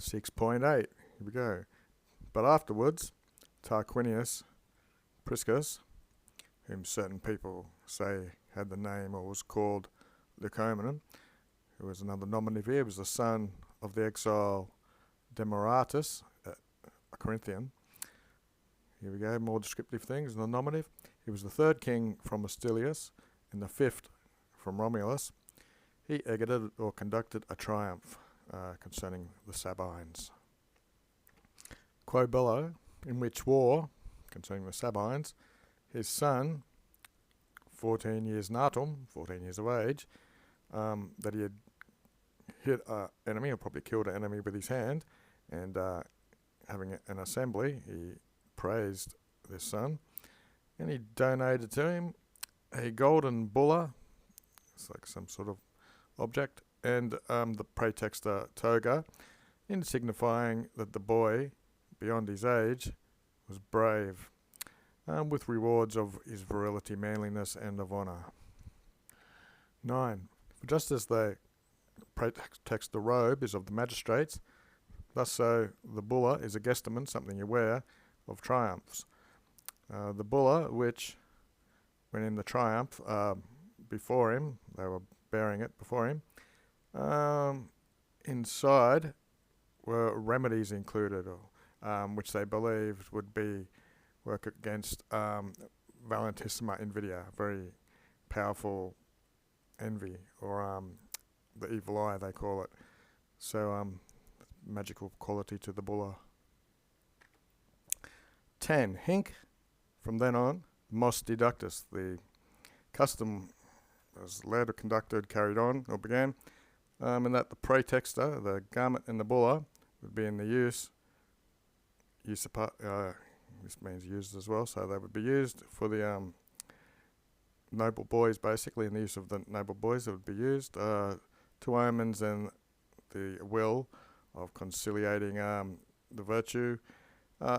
6.8. Here we go. But afterwards, Tarquinius Priscus, whom certain people say had the name or was called Leucomenon, who was another nominative here, was the son of the exile Demaratus, a Corinthian. Here we go, more descriptive things in the nominative. He was the third king from Astilius and the fifth from Romulus. He exited or conducted a triumph concerning the Sabines. Quo bello, in which war, concerning the Sabines, his son, 14 years natum, 14 years of age, that he had hit an enemy, or probably killed an enemy with his hand, and having an assembly, he praised this son, and he donated to him a golden bulla, it's like some sort of object, and the praetexta toga, in signifying that the boy, beyond his age, was brave, with rewards of his virility, manliness, and of honour. 9. For just as the praetexta robe is of the magistrates, thus so the bulla is a gestament, something you wear, of triumphs. The bulla, which, when in the triumph before him, they were bearing it before him, inside were remedies included, which they believed would work against valentissima invidia, very powerful envy, or the evil eye they call it. So magical quality to the bulla. 10. Hinc, from then on, mos deductus, the custom was led or conducted, carried on, or began, and that the praetexta, the garment in the bulla, would be in the use, this means used as well, so they would be used for the noble boys, basically, in the use of the noble boys, it would be used to omens and the will of conciliating the virtue,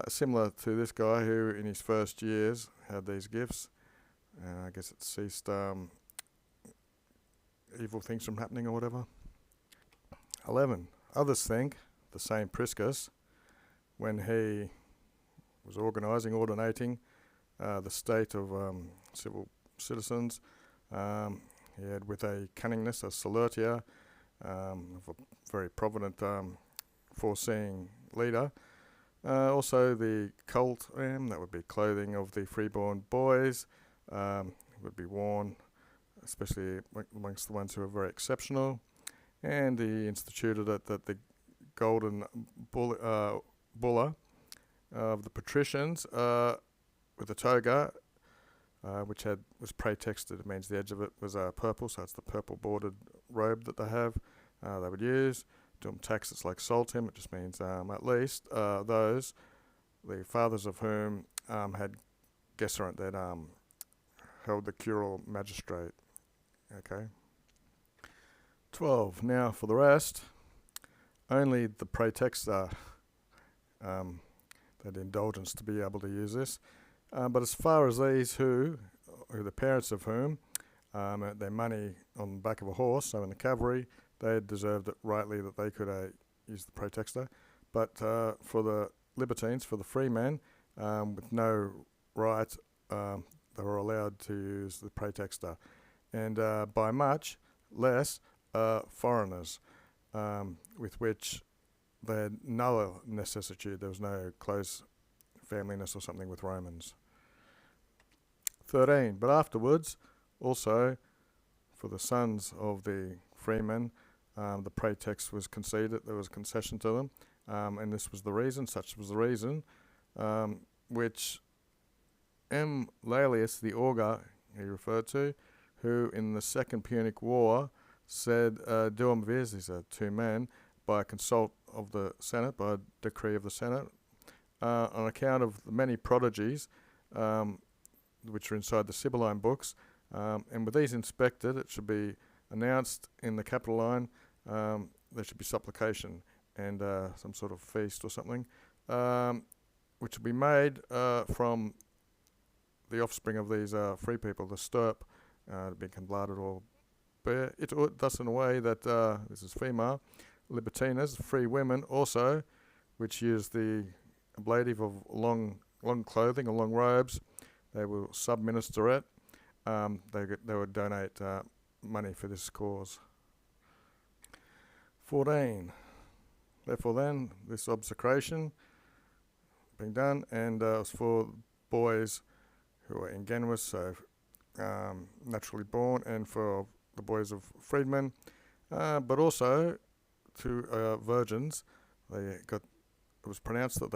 similar to this guy who in his first years had these gifts. I guess it ceased evil things from happening or whatever. 11. Others think the same Priscus, when he was ordinating the state of civil citizens, he had with a cunningness, a solertia, of a very provident foreseeing leader. Also the cult, that would be clothing of the freeborn boys, would be worn, especially amongst the ones who are very exceptional. And he instituted that the golden bulla of the patricians with the toga, which was praetexted. It means the edge of it was purple, so it's the purple bordered robe that they have. They would use. Dum tax, it's like saltim. It just means at least those, the fathers of whom had gesserant, that held the cural magistrate. Okay. 12. Now for the rest, only the praetexta had indulgence to be able to use this. But as far as these who the parents of whom earned their money on the back of a horse, so in the cavalry, they had deserved it rightly that they could use the praetexta. But for the libertines, for the free men, with no right, they were allowed to use the praetexta. And by much less foreigners, with which they had no necessitude. There was no close familyness or something with Romans. 13. But afterwards, also, for the sons of the freemen, the praetext was conceded. There was a concession to them, and this was the reason, such was the reason, which M. Laelius, the augur he referred to, who in the Second Punic War said, duum vis, these are two men, by a consult of the Senate, by a decree of the Senate, on account of the many prodigies which are inside the Sibylline books, and with these inspected, it should be announced in the capital line, there should be supplication and some sort of feast or something, which will be made from the offspring of these free people, the stirp, to be converted or bear it thus in a way that, this is female, libertinas, free women also, which used the ablative of long clothing or long robes. They will sub-minister it. They would donate money for this cause. 14. Therefore then, this obsecration being done, and it was for boys who were ingenuous, so naturally born, and for the boys of freedmen, but also to virgins. It was pronounced that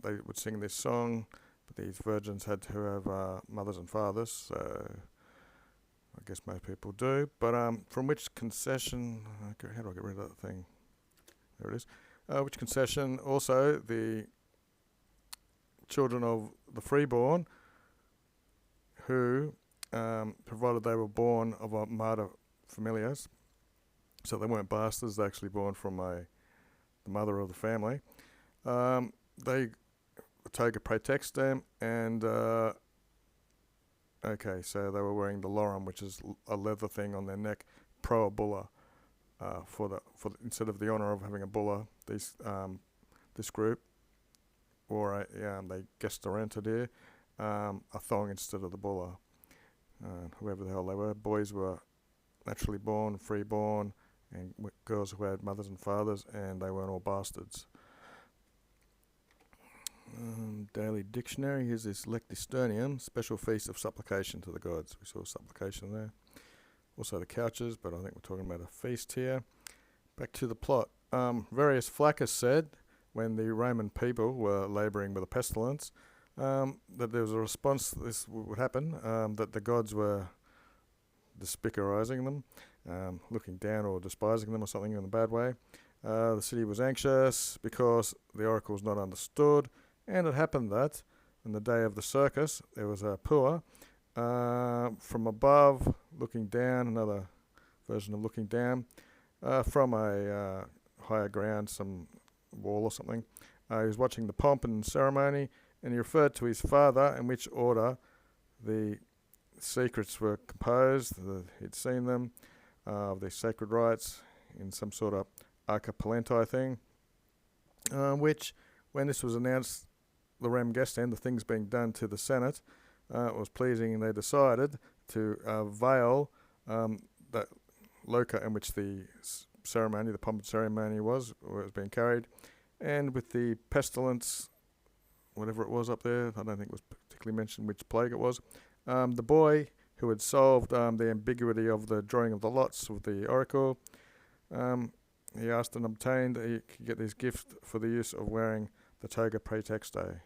they would sing this song, but these virgins had to have mothers and fathers, so I guess most people do. But from which concession, how do I get rid of that thing? There it is. Which concession also the children of the freeborn, who, provided they were born of a mater familias, so they weren't bastards, they actually born from the mother of the family, they toga praetextem, and so they were wearing the lorum, which is a leather thing on their neck, pro a bulla, instead of the honour of having a bulla, this group, or they gestarented here, a thong instead of the bulla. Whoever the hell they were, boys were naturally born, free-born, and girls who had mothers and fathers, and they weren't all bastards. Daily Dictionary, here's this Lectisternium, special feast of supplication to the gods. We saw supplication there. Also the couches, but I think we're talking about a feast here. Back to the plot. Various Flaccus said, when the Roman people were labouring with a pestilence, that there was a response that this would happen, that the gods were despicarizing them, looking down or despising them or something in a bad way. The city was anxious because the oracle was not understood, and it happened that on the day of the circus there was a pua from above looking down, another version of looking down, from a higher ground, some wall or something. He was watching the pomp and ceremony, and he referred to his father, in which order the secrets were composed, he'd seen them, of the sacred rites in some sort of arca polenti thing, which, when this was announced, the rem gestem, the things being done to the Senate, was pleasing, and they decided to veil that loca in which the ceremony, the pomp and ceremony was being carried, and with the pestilence, whatever it was up there, I don't think it was particularly mentioned which plague it was, the boy who had solved the ambiguity of the drawing of the lots with the oracle, he asked and obtained that he could get this gift for the use of wearing the toga praetextae.